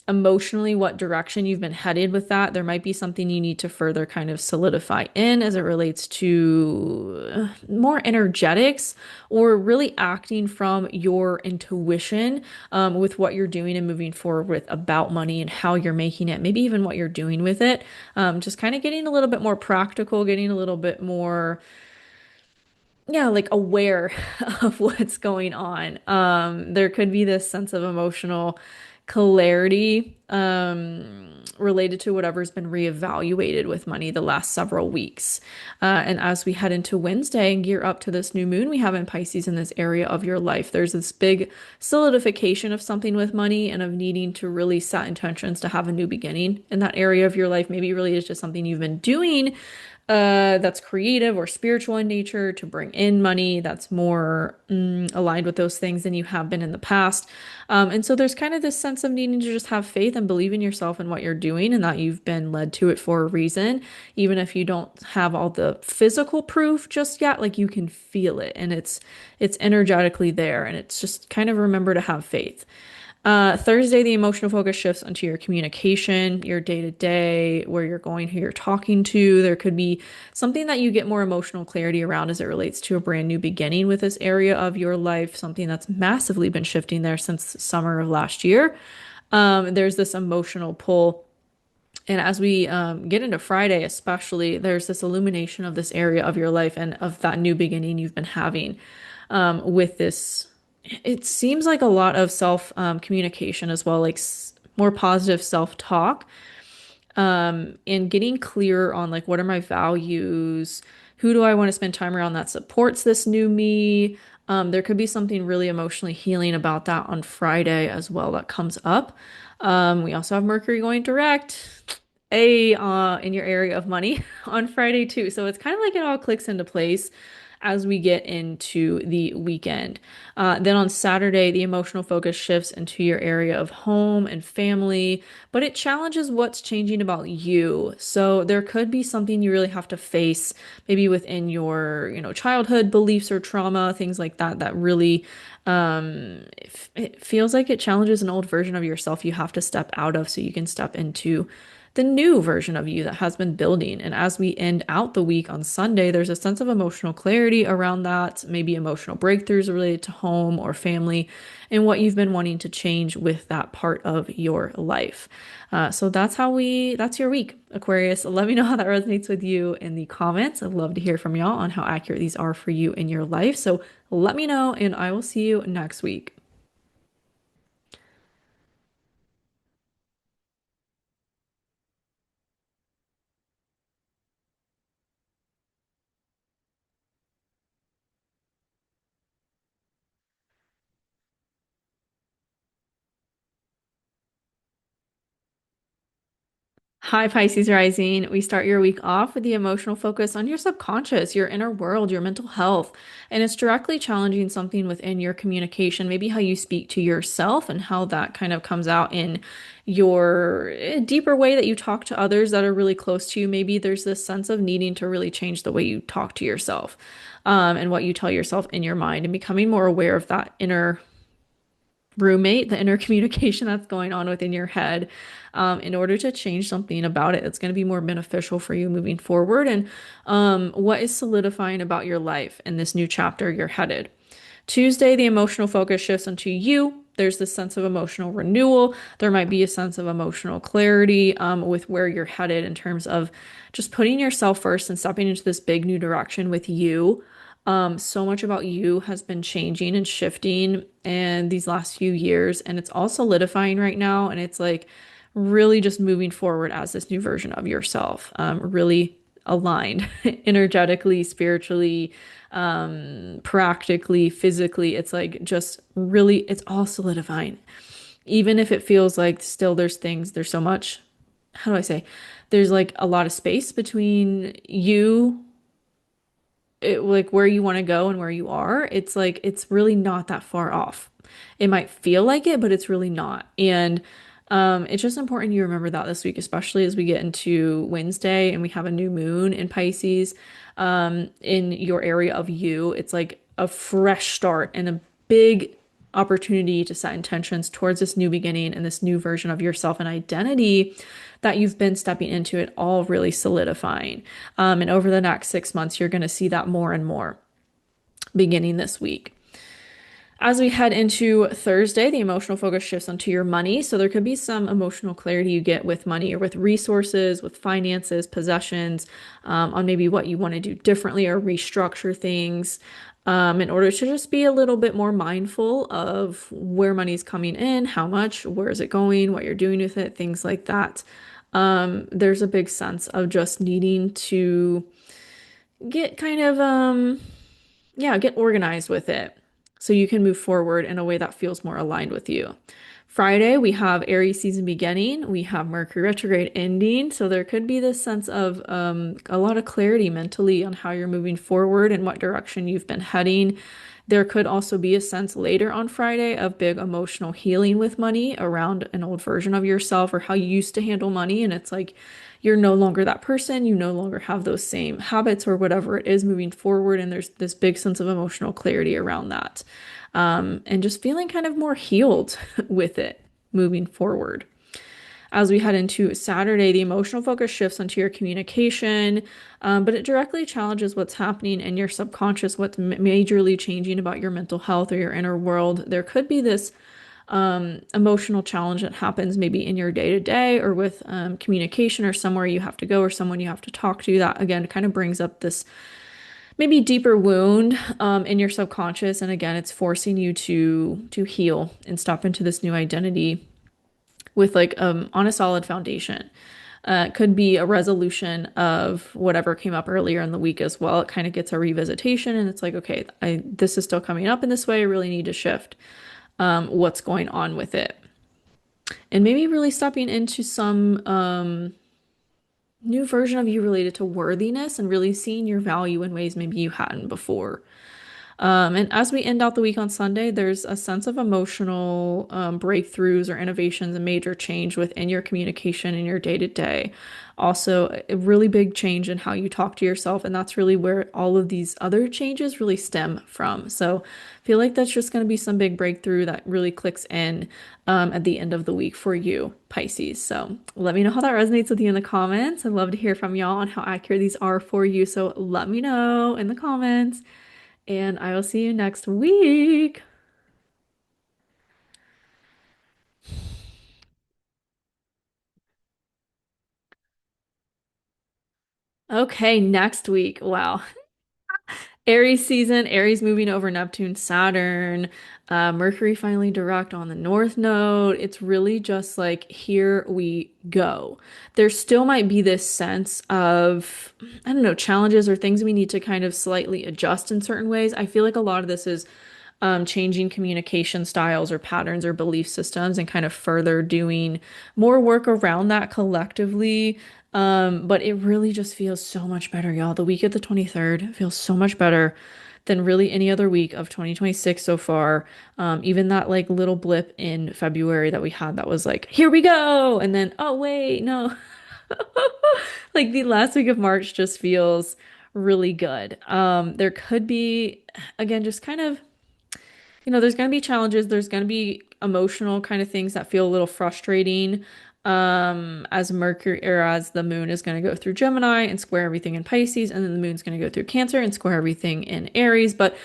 emotionally what direction you've been headed with that. There might be something you need to further kind of solidify in as it relates to more energetics or really acting from your intuition with what you're doing and moving forward with about money and how you're making it, maybe even what you're doing with it. Just kind of getting a little bit more practical, getting a little bit more yeah, like aware of what's going on. There could be this sense of emotional clarity related to whatever's been reevaluated with money the last several weeks. And as we head into Wednesday and gear up to this new moon we have in Pisces in this area of your life, there's this big solidification of something with money and of needing to really set intentions to have a new beginning in that area of your life. Maybe really is just something you've been doing that's creative or spiritual in nature to bring in money that's more aligned with those things than you have been in the past. And so there's kind of this sense of needing to just have faith and believe in yourself and what you're doing and that you've been led to it for a reason, even if you don't have all the physical proof just yet, like you can feel it and it's energetically there and it's just kind of remember to have faith. Thursday, the emotional focus shifts onto your communication, your day to day, where you're going, who you're talking to. There could be something that you get more emotional clarity around as it relates to a brand new beginning with this area of your life, something that's massively been shifting there since summer of last year. There's this emotional pull. And as we get into Friday, especially, there's this illumination of this area of your life and of that new beginning you've been having with this it seems like a lot of self communication as well, like more positive self talk, and getting clear on like what are my values, who do I want to spend time around that supports this new me. There could be something really emotionally healing about that on Friday as well that comes up. We also have Mercury going direct in your area of money on Friday too. So it's kind of like it all clicks into place as we get into the weekend. Then on Saturday, the emotional focus shifts into your area of home and family, but it challenges what's changing about you. So there could be something you really have to face, maybe within your, childhood beliefs or trauma, things like that, that really it feels like it challenges an old version of yourself you have to step out of so you can step into the new version of you that has been building. And as we end out the week on Sunday, there's a sense of emotional clarity around that, maybe emotional breakthroughs related to home or family, and what you've been wanting to change with that part of your life. So that's your week, Aquarius. Let me know how that resonates with you in the comments. I'd love to hear from y'all on how accurate these are for you in your life. So let me know, and I will see you next week. Hi, Pisces Rising. We start your week off with the emotional focus on your subconscious, your inner world, your mental health. And it's directly challenging something within your communication, maybe how you speak to yourself and how that kind of comes out in your deeper way that you talk to others that are really close to you. Maybe there's this sense of needing to really change the way you talk to yourself, and what you tell yourself in your mind, and becoming more aware of that inner roommate, the inner communication that's going on within your head, in order to change something about it. It's going to be more beneficial for you moving forward. And what is solidifying about your life in this new chapter you're headed. Tuesday, the emotional focus shifts onto you. There's this sense of emotional renewal. There might be a sense of emotional clarity, with where you're headed in terms of just putting yourself first and stepping into this big new direction with you. So much about you has been changing and shifting in these last few years, and it's all solidifying right now. And it's like really just moving forward as this new version of yourself, really aligned energetically, spiritually, practically, physically. It's like just really, it's all solidifying. Even if it feels like still there's so much, how do I say? There's like a lot of space between you, like where you want to go and where you are. It's like it's really not that far off. It might feel like it, but it's really not. And it's just important you remember that this week, especially as we get into Wednesday and we have a new moon in Pisces, in your area of you. It's like a fresh start and a big opportunity to set intentions towards this new beginning and this new version of yourself and identity that you've been stepping into, it all really solidifying. And over the next 6 months, you're going to see that more and more beginning this week. As we head into Thursday, the emotional focus shifts onto your money. So there could be some emotional clarity you get with money or with resources, with finances, possessions, on maybe what you want to do differently or restructure things, in order to just be a little bit more mindful of where money's coming in, how much, where is it going, what you're doing with it, things like that. There's a big sense of just needing to get kind of yeah, get organized with it so you can move forward in a way that feels more aligned with you. Friday, we have Aries season beginning. We have Mercury retrograde ending. So there could be this sense of a lot of clarity mentally on how you're moving forward and what direction you've been heading. There could also be a sense later on Friday of big emotional healing with money around an old version of yourself or how you used to handle money. And it's like you're no longer that person. You no longer have those same habits or whatever it is moving forward. And there's this big sense of emotional clarity around that. And just feeling kind of more healed with it moving forward. As we head into Saturday, the emotional focus shifts onto your communication, but it directly challenges what's happening in your subconscious, what's majorly changing about your mental health or your inner world. There could be this emotional challenge that happens maybe in your day to day or with communication or somewhere you have to go or someone you have to talk to. That again kind of brings up this maybe deeper wound in your subconscious, and again, it's forcing you to heal and step into this new identity with like on a solid foundation. It could be a resolution of whatever came up earlier in the week as well. It kind of gets a revisitation, and it's like, okay, this is still coming up in this way. I really need to shift what's going on with it, and maybe really stepping into some new version of you related to worthiness and really seeing your value in ways maybe you hadn't before. And as we end out the week on Sunday, there's a sense of emotional breakthroughs or innovations and major change within your communication in your day to day. Also, a really big change in how you talk to yourself. And that's really where all of these other changes really stem from. So I feel like that's just going to be some big breakthrough that really clicks in at the end of the week for you, Pisces. So let me know how that resonates with you in the comments. I'd love to hear from y'all on how accurate these are for you. So let me know in the comments and I will see you next week. Okay, next week. Wow. Aries season, Aries moving over Neptune, Saturn, Mercury finally direct on the North Node. It's really just like, here we go. There still might be this sense of, I don't know, challenges or things we need to kind of slightly adjust in certain ways. I feel like a lot of this is changing communication styles or patterns or belief systems and kind of further doing more work around that collectively. But it really just feels so much better, y'all. The week of the 23rd feels so much better than really any other week of 2026 so far. Even that like little blip in February that we had that was like, here we go. And then, oh, wait, no. Like the last week of March just feels really good. There could be, again, just kind of there's going to be challenges. There's going to be emotional kind of things that feel a little frustrating. As Mercury or as the moon is going to go through Gemini and square everything in Pisces, and then the moon's going to go through Cancer and square everything in Aries. But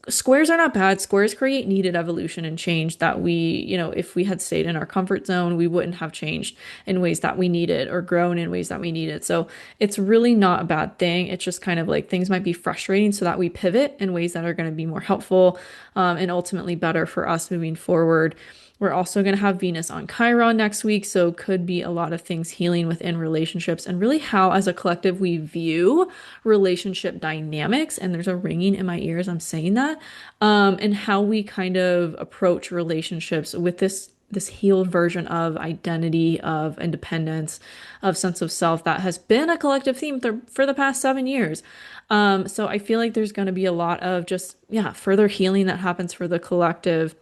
squares are not bad. Squares create needed evolution and change that if we had stayed in our comfort zone, we wouldn't have changed in ways that we needed or grown in ways that we needed. So it's really not a bad thing. It's just kind of like things might be frustrating so that we pivot in ways that are going to be more helpful, and ultimately better for us moving forward. We're also going to have Venus on Chiron next week, so could be a lot of things healing within relationships and really how, as a collective, we view relationship dynamics. And there's a ringing in my ears, I'm saying that, and how we kind of approach relationships with this healed version of identity, of independence, of sense of self that has been a collective theme for the past 7 years. So I feel like there's going to be a lot of just, yeah, further healing that happens for the collective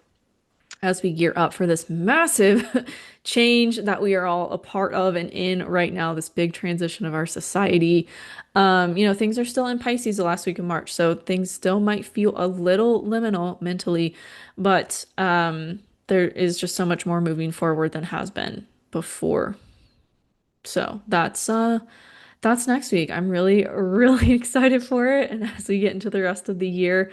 as we gear up for this massive change that we are all a part of and in right now, this big transition of our society. Things are still in Pisces the last week of March, so things still might feel a little liminal mentally, but there is just so much more moving forward than has been before. So that's next week. I'm really, really excited for it. And as we get into the rest of the year,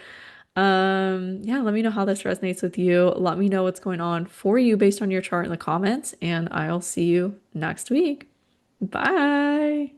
yeah, let me know how this resonates with you. Let me know what's going on for you based on your chart in the comments, and I'll see you next week. Bye.